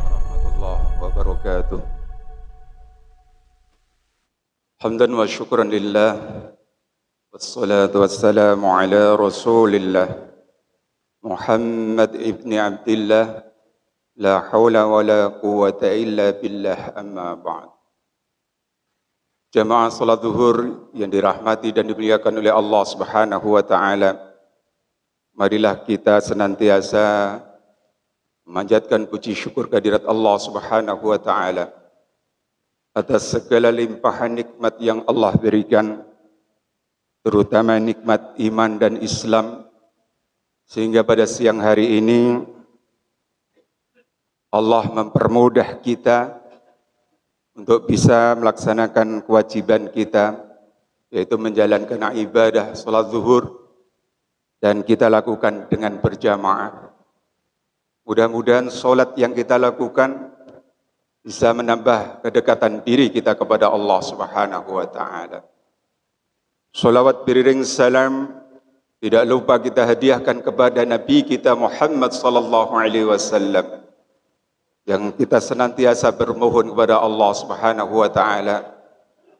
warahmatullahi wabarakatuh. Hamdan wa syukran lillah, wassalatu wassalamu ala rasulillah, Muhammad ibni Abdillah, la hawla wa la quwwata illa billah, amma ba'd. Jamaah salat zuhur yang dirahmati dan dimuliakan oleh Allah Subhanahu wa taala. Marilah kita senantiasa memanjatkan puji syukur kehadirat Allah Subhanahu wa taala atas segala limpahan nikmat yang Allah berikan, terutama nikmat iman dan Islam, sehingga pada siang hari ini Allah mempermudah kita untuk bisa melaksanakan kewajiban kita, yaitu menjalankan ibadah salat zuhur, dan kita lakukan dengan berjamaah. Mudah-mudahan salat yang kita lakukan bisa menambah kedekatan diri kita kepada Allah Subhanahu wa taala. Salawat beriring salam tidak lupa kita hadiahkan kepada Nabi kita Muhammad sallallahu alaihi wasallam, yang kita senantiasa bermohon kepada Allah Subhanahu wa taala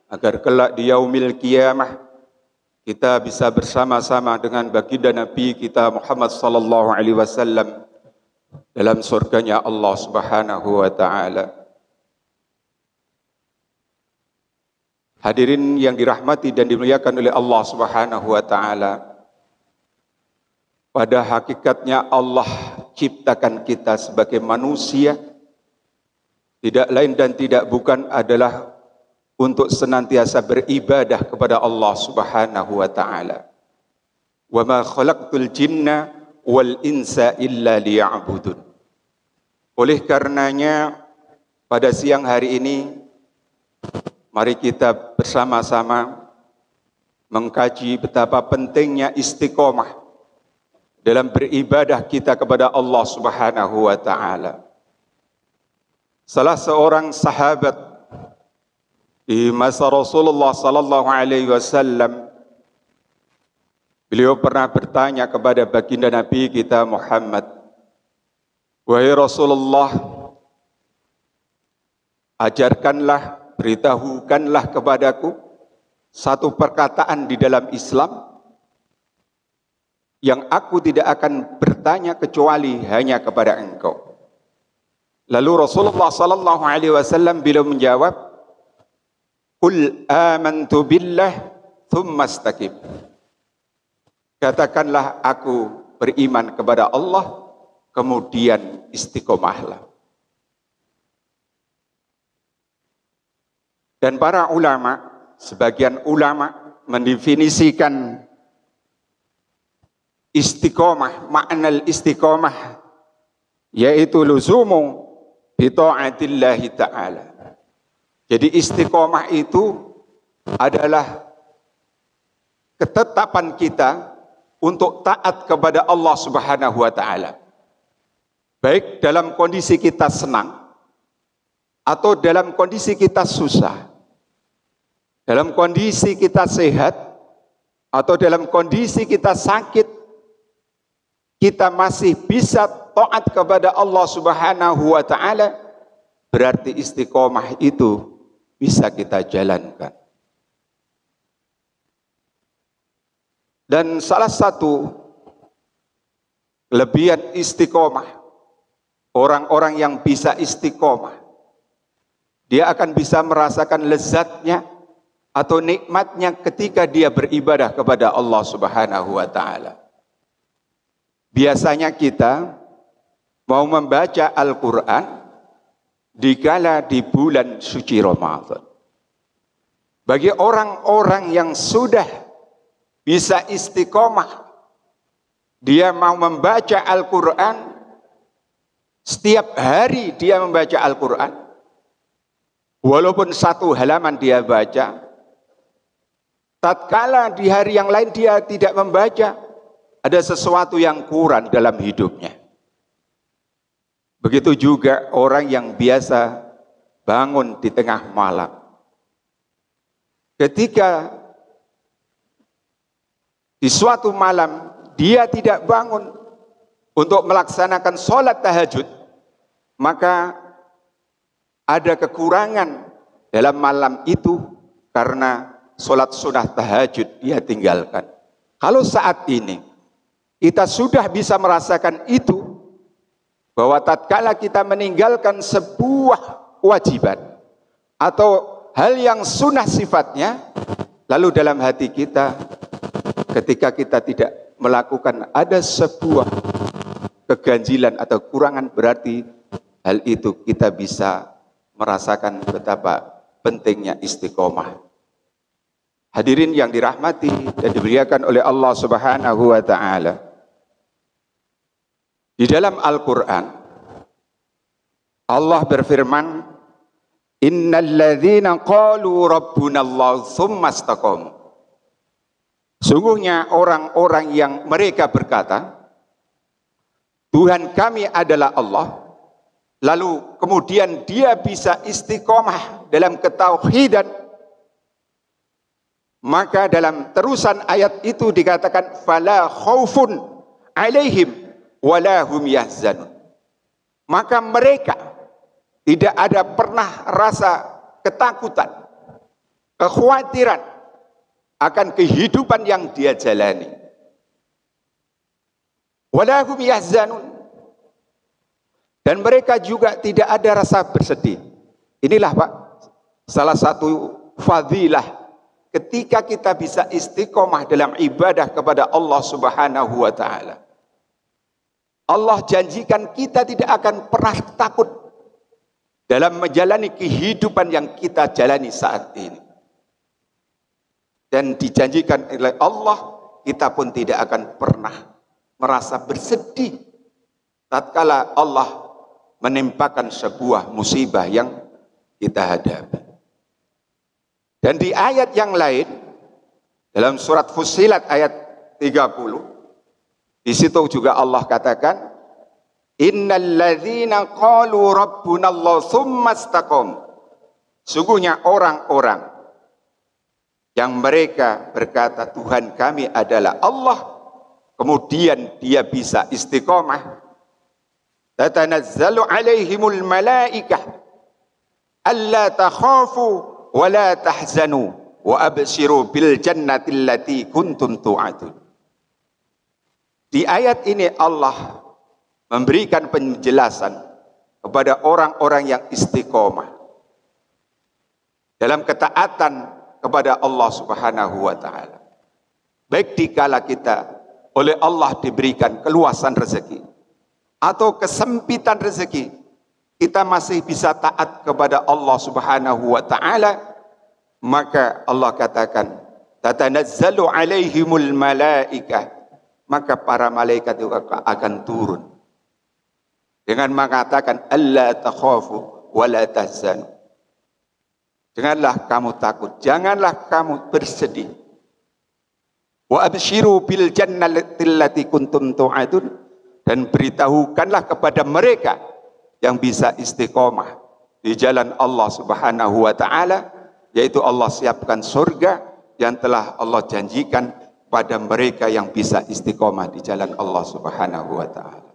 agar kelak di yaumil qiyamah kita bisa bersama-sama dengan baginda Nabi kita Muhammad sallallahu alaihi wasallam dalam surganya Allah Subhanahu wa taala. Hadirin yang dirahmati dan dimuliakan oleh Allah Subhanahu wa taala, pada hakikatnya Allah ciptakan kita sebagai manusia tidak lain dan tidak bukan adalah untuk senantiasa beribadah kepada Allah Subhanahu wa taala. Wa ma khalaqtul jinna wal insa illa liya'budun. Oleh karenanya pada siang hari ini mari kita bersama-sama mengkaji betapa pentingnya istiqomah dalam beribadah kita kepada Allah Subhanahu wa taala. Salah seorang sahabat di masa Rasulullah sallallahu alaihi wasallam, beliau pernah bertanya kepada baginda Nabi kita Muhammad, "Wahai Rasulullah, ajarkanlah, beritahukanlah kepadaku satu perkataan di dalam Islam yang aku tidak akan bertanya kecuali hanya kepada engkau." Lalu Rasulullah sallallahu alaihi wasallam beliau menjawab, "Qul amantu billah tsumma istaqim." Katakanlah aku beriman kepada Allah, kemudian istiqomahlah. Dan para ulama, sebagian ulama mendefinisikan istiqomah, makna istiqomah yaitu luzumu bi ta'atillahi ta'ala. Jadi istiqomah itu adalah ketetapan kita untuk taat kepada Allah Subhanahu wa taala. Baik dalam kondisi kita senang atau dalam kondisi kita susah. Dalam kondisi kita sehat atau dalam kondisi kita sakit, kita masih bisa taat kepada Allah Subhanahu wa taala, berarti istiqomah itu bisa kita jalankan. Dan salah satu kelebihan istiqomah, orang-orang yang bisa istiqomah, dia akan bisa merasakan lezatnya atau nikmatnya ketika dia beribadah kepada Allah Subhanahu wa taala. Biasanya kita mau membaca Al-Quran dikala di bulan suci Ramadan. Bagi orang-orang yang sudah bisa istiqomah, dia mau membaca Al-Quran, setiap hari dia membaca Al-Quran, walaupun satu halaman dia baca, tatkala di hari yang lain dia tidak membaca, ada sesuatu yang kurang dalam hidupnya. Begitu juga orang yang biasa bangun di tengah malam. Ketika di suatu malam dia tidak bangun untuk melaksanakan sholat tahajud, maka ada kekurangan dalam malam itu karena sholat sunnah tahajud dia tinggalkan. Kalau saat ini kita sudah bisa merasakan itu, bahwa tatkala kita meninggalkan sebuah kewajiban atau hal yang sunnah sifatnya, lalu dalam hati kita ketika kita tidak melakukan ada sebuah keganjilan atau kurangan, berarti hal itu kita bisa merasakan betapa pentingnya istiqomah. Hadirin yang dirahmati dan dimuliakan oleh Allah Subhanahu wa taala. Di dalam Al-Qur'an Allah berfirman, "Innal ladzina qalu rabbunallahu tsumma istaqamu." Sungguhnya orang-orang yang mereka berkata, Tuhan kami adalah Allah, lalu kemudian dia bisa istiqomah dalam ketauhidan, maka dalam terusan ayat itu dikatakan fala khaufun alaihim wala hum yahzanun. Maka mereka tidak ada pernah rasa ketakutan, kekhawatiran akan kehidupan yang dia jalani. Wala hum yahzanun. Dan mereka juga tidak ada rasa bersedih. Inilah Pak, salah satu fadilah ketika kita bisa istiqomah dalam ibadah kepada Allah Subhanahu wa taala. Allah janjikan kita tidak akan pernah takut dalam menjalani kehidupan yang kita jalani saat ini. Dan dijanjikan oleh Allah, kita pun tidak akan pernah merasa bersedih tatkala Allah menimpakan sebuah musibah yang kita hadapi. Dan di ayat yang lain, dalam surat Fussilat ayat 30, di situ juga Allah katakan, Innal ladzina qalu rabbunallahu tsumma istaqamu. Sungguhnya orang-orang yang mereka berkata Tuhan kami adalah Allah, kemudian dia bisa istiqomah. Tatanazzalu alaihimul malaikah alla takhafu wa la tahzanu wa abshiru bil jannati allati kuntum tu'adun. Di ayat ini Allah memberikan penjelasan kepada orang-orang yang istiqomah dalam ketaatan kepada Allah Subhanahu wa taala. Baik dikala kita oleh Allah diberikan keluasan rezeki atau kesempitan rezeki, kita masih bisa taat kepada Allah Subhanahu wa taala, maka Allah katakan tatanazzalu alaihimul malaikah, maka para malaikat juga akan turun dengan mengatakan alla takhafu wa la tahzanu. Janganlah kamu takut, janganlah kamu bersedih. Wa abshiru bil jannati allati kuntum tu'adun. Dan beritahukanlah kepada mereka yang bisa istiqomah di jalan Allah Subhanahu wa taala, yaitu Allah siapkan surga yang telah Allah janjikan pada mereka yang bisa istiqomah di jalan Allah Subhanahu wa taala.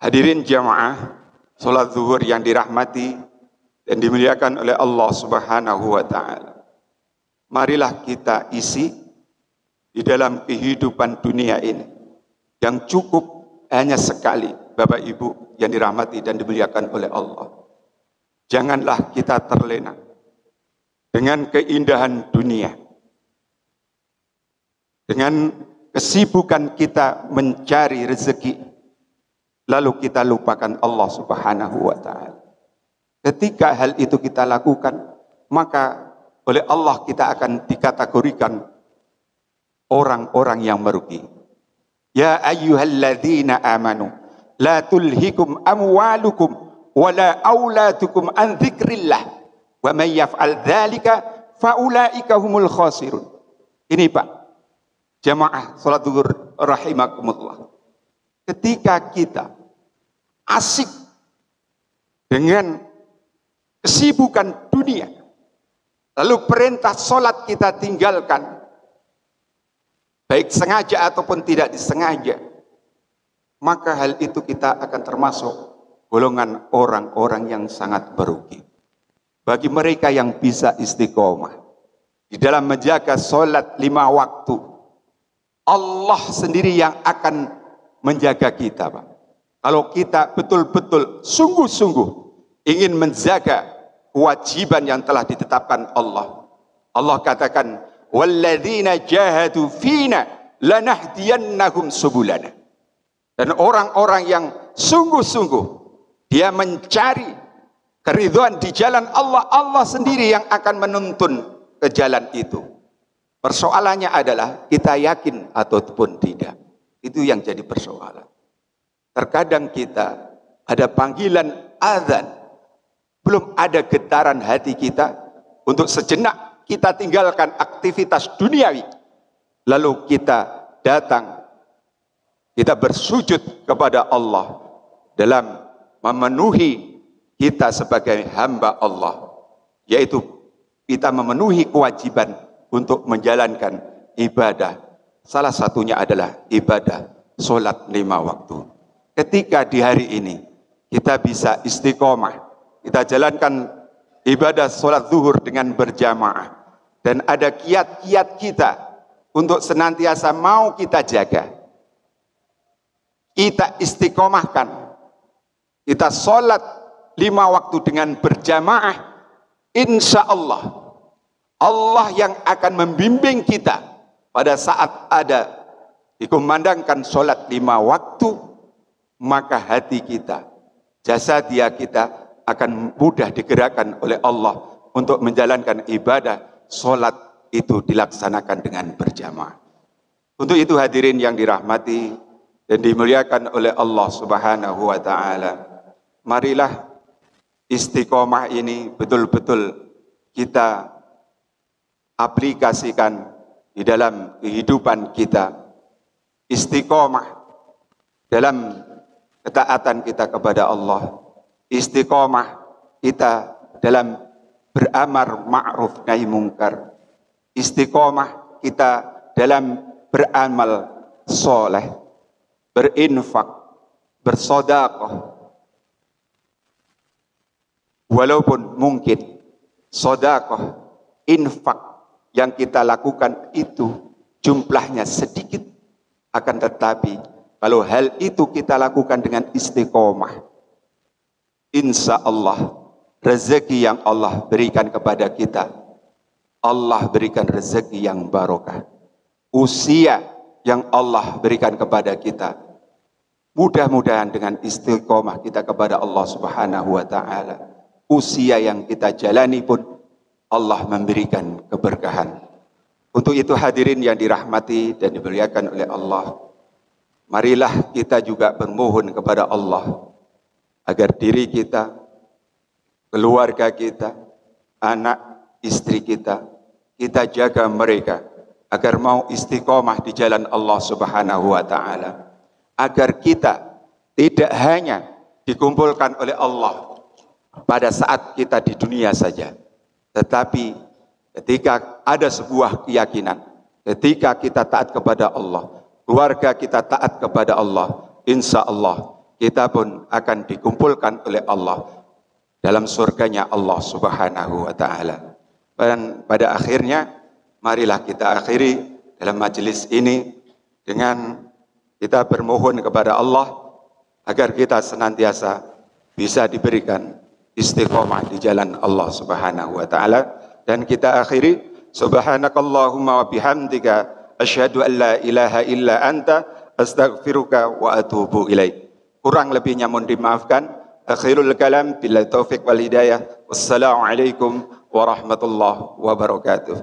Hadirin jamaah salat zuhur yang dirahmati dan dimuliakan oleh Allah Subhanahu wa taala. Marilah kita isi di dalam kehidupan dunia ini yang cukup hanya sekali, Bapak Ibu yang dirahmati dan dimuliakan oleh Allah. Janganlah kita terlena dengan keindahan dunia, dengan kesibukan kita mencari rezeki, lalu kita lupakan Allah Subhanahu wa taala. Ketika hal itu kita lakukan, maka oleh Allah kita akan dikategorikan orang-orang yang merugi. Ya ayyuhalladzina amanu la tulhikum amwalukum wala auladukum an dzikrillah wa may yaf'al dzalika faulaika humul khasirun. Ini Pak, jamaah salat zuhur rahimakumullah. Ketika kita asik dengan kesibukan dunia, lalu perintah salat kita tinggalkan, baik sengaja ataupun tidak disengaja, maka hal itu kita akan termasuk golongan orang-orang yang sangat merugi. Bagi mereka yang bisa istiqomah di dalam menjaga sholat 5 waktu, Allah sendiri yang akan menjaga kita, Pak. Kalau kita betul-betul sungguh-sungguh ingin menjaga kewajiban yang telah ditetapkan Allah. Allah katakan, "Walladzina jahadu fina lanahdiyannahum subulana." Dan orang-orang yang sungguh-sungguh dia mencari keridhaan di jalan Allah, Allah sendiri yang akan menuntun ke jalan itu. Persoalannya adalah kita yakin ataupun tidak. Itu yang jadi persoalan. Terkadang kita ada panggilan azan, belum ada getaran hati kita untuk sejenak kita tinggalkan aktivitas duniawi, lalu kita datang, kita bersujud kepada Allah dalam memenuhi kita sebagai hamba Allah, yaitu kita memenuhi kewajiban untuk menjalankan ibadah. Salah satunya adalah ibadah sholat 5 waktu. Ketika di hari ini kita bisa istiqomah, kita jalankan ibadah sholat zuhur dengan berjamaah, dan ada kiat-kiat kita untuk senantiasa mau kita jaga, kita istiqomahkan, kita sholat 5 waktu dengan berjamaah, insya Allah, Allah yang akan membimbing kita pada saat ada dikumandangkan sholat 5 waktu, maka hati kita, jasadia kita akan mudah digerakkan oleh Allah untuk menjalankan ibadah sholat itu dilaksanakan dengan berjamaah. Untuk itu hadirin yang dirahmati dan dimuliakan oleh Allah Subhanahu wa Ta'ala, marilah istiqomah ini betul-betul kita aplikasikan di dalam kehidupan kita. Istiqomah dalam ketaatan kita kepada Allah, istiqomah kita dalam beramar ma'ruf nahi mungkar, istiqomah kita dalam beramal soleh, berinfak, bersedekah. Walaupun mungkin sedekah, infak yang kita lakukan itu jumlahnya sedikit, akan tetapi kalau hal itu kita lakukan dengan istiqomah, insya Allah rezeki yang Allah berikan kepada kita, Allah berikan rezeki yang barokah. Usia yang Allah berikan kepada kita, mudah-mudahan dengan istiqomah kita kepada Allah Subhanahu wa Ta'ala, usia yang kita jalani pun Allah memberikan keberkahan. Untuk itu hadirin yang dirahmati dan dimuliakan oleh Allah, marilah kita juga bermohon kepada Allah agar diri kita, keluarga kita, anak, istri kita, kita jaga mereka agar mau istiqomah di jalan Allah Subhanahu wa Ta'ala, agar kita tidak hanya dikumpulkan oleh Allah pada saat kita di dunia saja, tetapi ketika ada sebuah keyakinan, ketika kita taat kepada Allah, keluarga kita taat kepada Allah, insya Allah kita pun akan dikumpulkan oleh Allah dalam surganya Allah Subhanahu wa Ta'ala. Dan pada akhirnya marilah kita akhiri dalam majelis ini dengan kita bermohon kepada Allah agar kita senantiasa bisa diberikan istiqomah di jalan Allah Subhanahu wa Ta'ala. Dan kita akhiri, subhanakallahumma wa bihamdika asyhadu an la ilaha illa anta astaghfiruka wa atubu ilaik. Kurang lebihnya mohon dimaafkan. Akhirul kalam billahi taufik wal hidayah. Wassalamualaikum warahmatullahi wabarakatuh.